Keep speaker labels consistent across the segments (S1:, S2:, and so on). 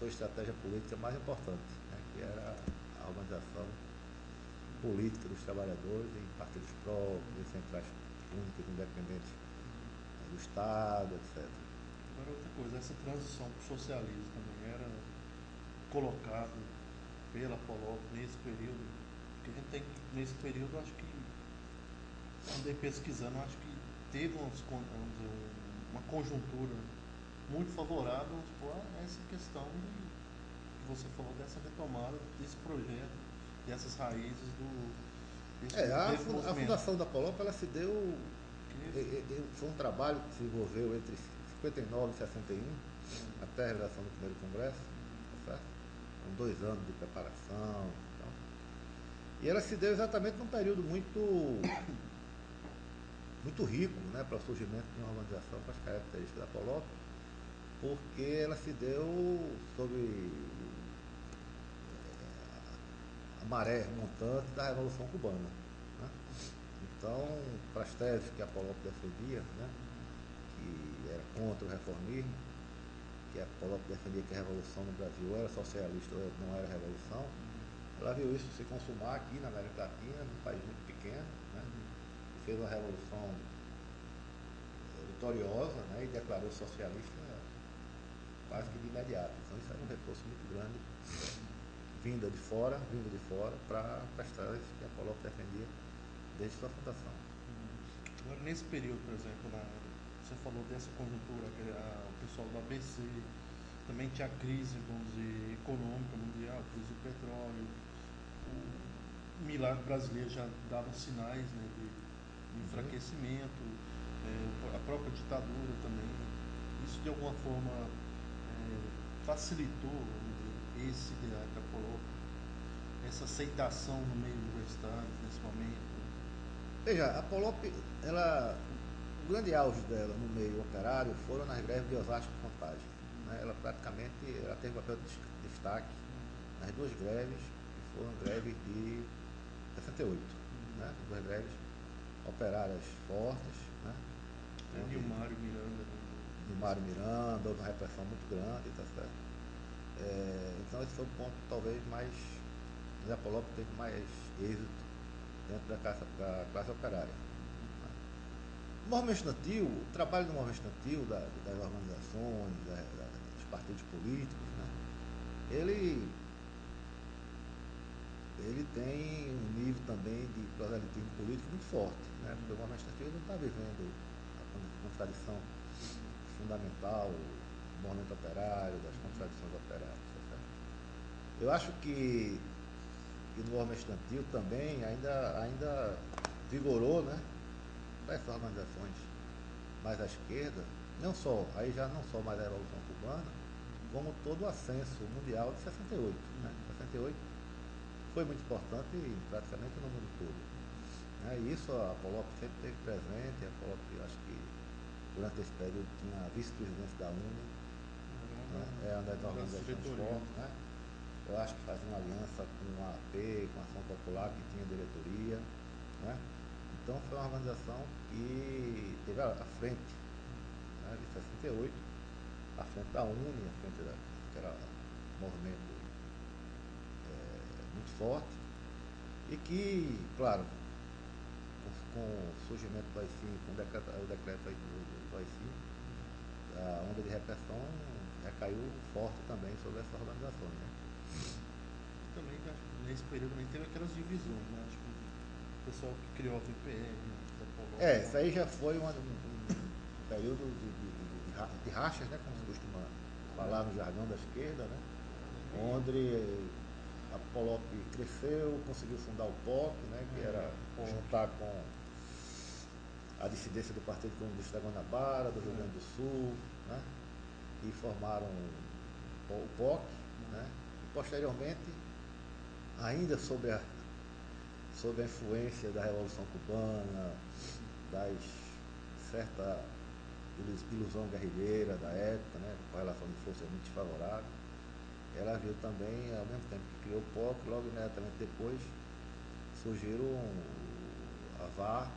S1: sua estratégia política mais importante, né, que era a organização política dos trabalhadores em partidos próprios, em centrais únicas, independentes do Estado, etc.
S2: Agora outra coisa, essa transição para o socialismo também era colocado pela Polop nesse período, porque a gente tem que, nesse período, acho que, andei pesquisando, acho que teve uma conjuntura muito favorável a essa questão que você falou, dessa retomada desse projeto, dessas raízes desse
S1: A
S2: movimento.
S1: fundação da Polop, ela se deu, foi um trabalho que se desenvolveu entre 59 e 61, até a realização do primeiro congresso, tá certo? São 2 anos de preparação. Então. E ela se deu exatamente num período muito rico, né, para o surgimento de uma organização com as características da Polop, porque ela se deu sob a maré montante da Revolução Cubana. Né? Então, para as teses que a Polop defendia, né, que era contra o reformismo, que a Polop defendia que a revolução no Brasil era socialista ou não era revolução, ela viu isso se consumar aqui na América Latina, num país muito pequeno, né, e fez uma revolução vitoriosa, né, e declarou socialista quase que de imediato. Então isso era um reforço muito grande, vinda de fora, para as teses que a Polop defendia desde sua fundação.
S2: Agora, nesse período, por exemplo, você falou dessa conjuntura, que o pessoal do ABC também tinha a crise, vamos dizer, econômica mundial, crise do petróleo, o milagre brasileiro já dava sinais, né, de enfraquecimento, a própria ditadura também. Isso de alguma forma facilitou, vamos dizer, esse ideário da Polop, essa aceitação no meio universitário nesse momento.
S1: Veja, a Polop, o grande auge dela no meio operário foram nas greves de Osasco e Contagem. Né? Ela teve papel de destaque nas 2 greves, que foram greves de 68. Né? 2 greves operárias fortes. Né?
S2: Nilmário Miranda.
S1: Nilmário Miranda, houve uma repressão muito grande, tá certo? Então esse foi o ponto talvez mais. A Polop teve mais êxito dentro da classe operária. O movimento estudantil, o trabalho do movimento estudantil, das organizações, dos partidos políticos, né, ele tem um nível também de proselitismo político muito forte, né, porque o movimento estudantil não está vivendo a contradição fundamental do movimento operário, das contradições operárias. Tá certo? Eu acho que no movimento estudantil também ainda vigorou, né, para essas organizações mais à esquerda, aí já não só mais a Revolução Cubana, como todo o ascenso mundial de 68. Né? 68 foi muito importante praticamente no mundo todo. Né? E isso a Polop sempre teve presente. A Polop, acho que durante esse período tinha a vice-presidência da UNE, né? É uma das organizações fortes. Né? Eu acho que fazia uma aliança com a AP, com a Ação Popular, que tinha diretoria. Né? Então foi uma organização que teve à frente, né, de 68, à frente da UNE, à frente que era um movimento muito forte, e que, claro, com o surgimento do AI-5, com o decreto do AI-5, a onda de repressão recaiu forte também sobre essas organizações. Né?
S2: Também, nesse período, também teve aquelas divisões, né? Acho que o pessoal que criou a VPR, né?
S1: Isso aí já foi um período de rachas, né, como se costuma falar no jargão da esquerda, né, onde a Polop cresceu, conseguiu fundar o POC, né, que era juntar com a dissidência do Partido Comunista da Guanabara, do Rio Grande do Sul, né, e formaram o POC, né, e posteriormente, ainda sob a influência da Revolução Cubana, das certa ilusão guerrilheira da época, né, com a relação de forças muito desfavorável, ela viu também, ao mesmo tempo que criou o POC, logo imediatamente depois surgiram a VAR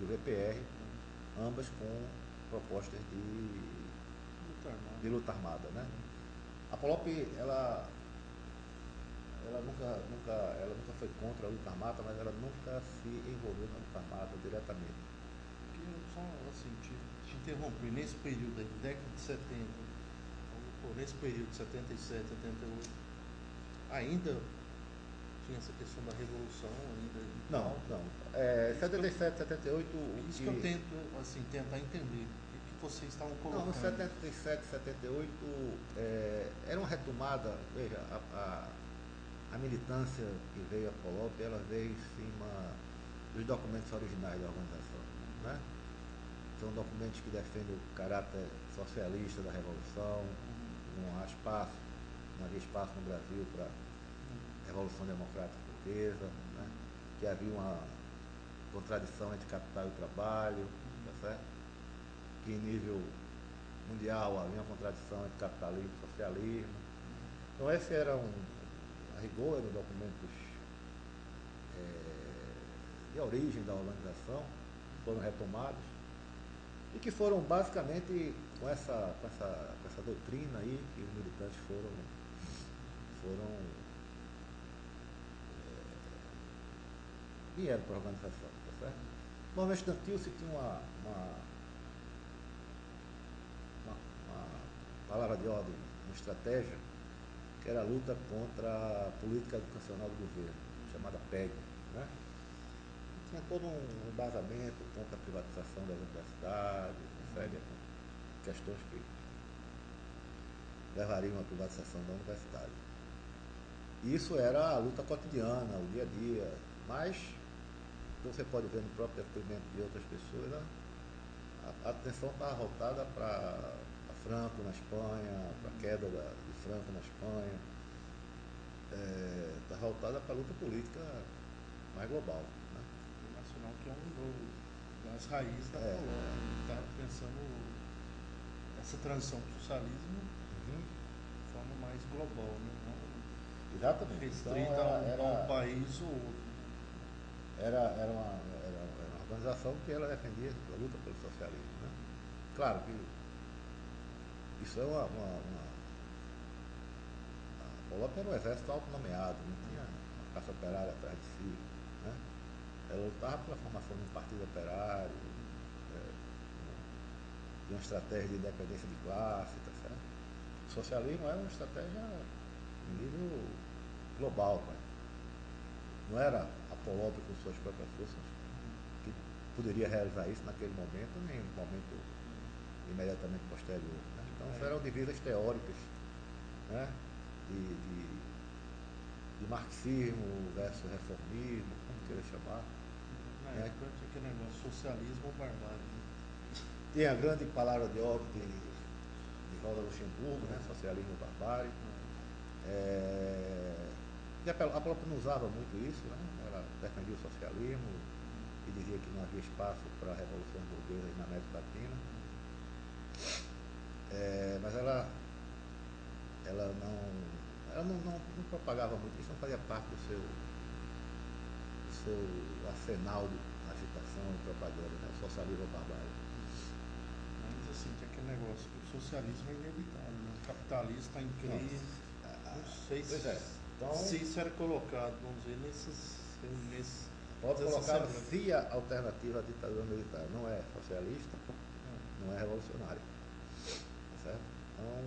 S1: e o VPR, ambas com propostas de luta armada. Né? A Polop, ela nunca foi contra a luta armada, mas ela nunca se envolveu na luta armada diretamente.
S2: Que eu só assim, te interromper, nesse período aí, década de 70, ou nesse período de 77, 78, ainda tinha essa questão da revolução ainda em
S1: Não,
S2: pauta?
S1: não.
S2: Isso que eu-
S1: 77, 78,
S2: Isso que eu tento, assim, tentar entender. O que vocês estavam
S1: Não, no
S2: colocando?
S1: 77, 78 era uma retomada, veja, a militância que veio a Polop, ela veio em cima dos documentos originais da organização, né? São documentos que defendem o caráter socialista da Revolução, não havia espaço no Brasil para a Revolução Democrática Portuguesa, né? Que havia uma contradição entre capital e trabalho, tá certo? Que em nível mundial havia uma contradição entre capitalismo e socialismo. Então esse era a rigor, eram documentos de origem da organização, foram retomados e que foram basicamente com essa doutrina aí que os militantes vieram para a organização, tá certo? No movimento estudantil se tinha uma palavra de ordem, uma estratégia, que era a luta contra a política educacional do governo, chamada PEG, né? E tinha todo um embasamento contra a privatização das universidades, uma série de questões que levariam à privatização da universidade. E isso era a luta cotidiana, o dia a dia, mas você pode ver no próprio depoimento de outras pessoas, né? A atenção estava voltada para Franco na Espanha, para a queda de Franco na Espanha, está voltada para a luta política mais global, né?
S2: Nacional, que é das raízes da Polônia. Está pensando essa transição para o socialismo de forma mais global, né? Não
S1: Exatamente.
S2: restrita
S1: Então,
S2: a um país ou outro.
S1: era uma organização que ela defendia a luta pelo socialismo, né? Claro que isso é a Polop era um exército autonomeado, não tinha uma classe operária atrás de si, né? Ela lutava pela formação de um partido operário, de uma estratégia de independência de classe, tá certo? O socialismo era uma estratégia em nível global, né? Não era a Polop com suas próprias forças que poderia realizar isso naquele momento, nem no momento imediatamente posterior, né? Então eram divisas teóricas, né? De marxismo versus reformismo, como queira chamar.
S2: Na época tinha aquele negócio, socialismo ou barbárie, né?
S1: Tem a grande palavra de ordem de Rosa Luxemburgo, né? Socialismo ou barbárie. E a Polop não usava muito isso, né? Ela defendia o socialismo e dizia que não havia espaço para revoluções burguesas na América Latina. Mas ela não propagava muito isso, não fazia parte do seu arsenal de agitação e propaganda, né? O socialismo ou barbárie.
S2: Mas assim, tinha aquele negócio que o socialismo é inevitável, né? O capitalismo está em crise. Não sei se isso era colocado, vamos dizer, nesses
S1: Pode colocar se a alternativa à ditadura militar não é socialista, não é revolucionária. Tá certo? Então,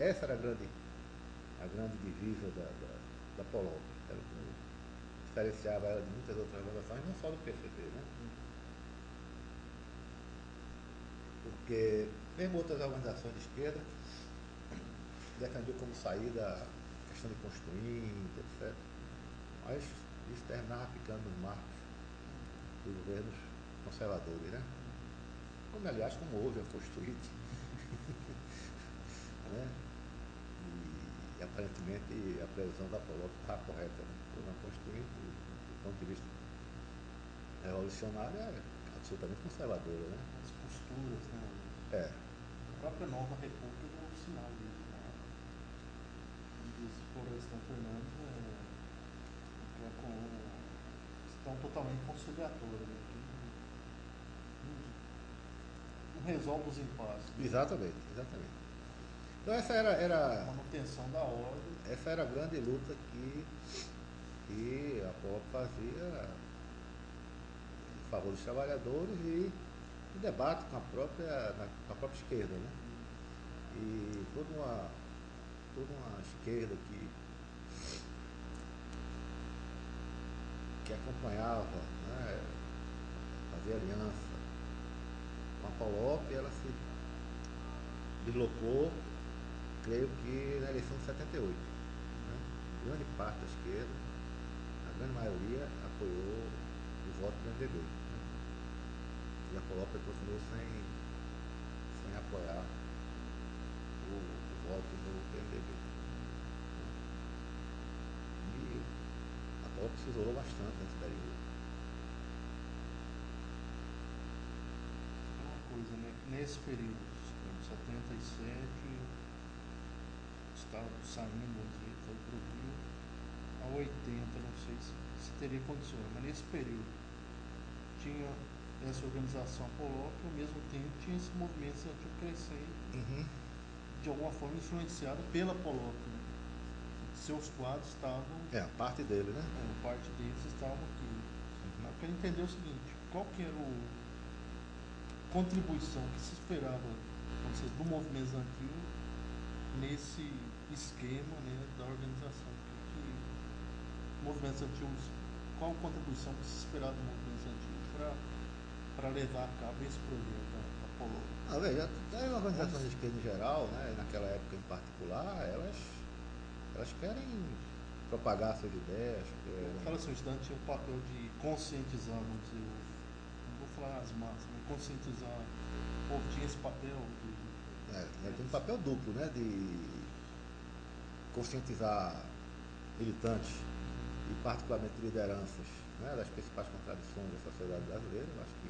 S1: essa era a grande divisa da Polop. Era o que diferenciava ela de muitas outras organizações, não só do PCB, né? Porque mesmo outras organizações de esquerda defendiam como saída a questão de constituinte, etc. Mas isso terminava ficando nos marcos dos governos conservadores, né? Como, aliás, como houve a constituinte. Né? E aparentemente a previsão da Polop estava correta, né? Uma constituinte, do ponto de vista revolucionário, é absolutamente conservadora, né?
S2: as posturas, né? A própria Nova República deu um sinal disso, né? Diz Florestan Fernandes que é com questão totalmente conciliatória, né? Que não resolve os impasses. Né?
S1: Exatamente. Então era
S2: manutenção da ordem.
S1: essa era a grande luta que a POP fazia em favor dos trabalhadores e o debate com com a própria esquerda, né? E toda uma esquerda que acompanhava, né, fazia aliança com a POLOP, ela se deslocou, creio que na eleição de 78. Né? Grande parte da esquerda, a grande maioria, apoiou o voto do MDB. Né? E a POLOP continuou sem apoiar o voto do PMDB. E a POLOP se isolou bastante nesse período.
S2: É uma coisa, né? Que nesse período, em 77, estava saindo, vamos dizer, foi para o Rio. A 80, não sei se teria condições, mas nesse período tinha essa organização POLOP e ao mesmo tempo tinha esse movimento estudantil crescendo, de alguma forma influenciado pela POLOP. Né? Seus quadros estavam.
S1: Parte dele, né?
S2: Parte deles estavam aqui. Eu quero entender o seguinte, qual que era a contribuição que se esperava, vamos dizer, do movimento estudantil nesse esquema, né, da organização? O movimento estudantil, qual a contribuição que se esperava do movimento estudantil para levar a cabo esse projeto da POLOP?
S1: Veja, as organizações de esquerda em geral, né, naquela época em particular, elas querem propagar suas ideias.
S2: Fala assim, o estudante tinha o papel de conscientizar, vamos dizer, não vou falar as massas, mas conscientizar, o povo tinha esse papel
S1: Tem um papel duplo, né, de conscientizar militantes e particularmente lideranças, né, das principais contradições da sociedade brasileira. Eu acho que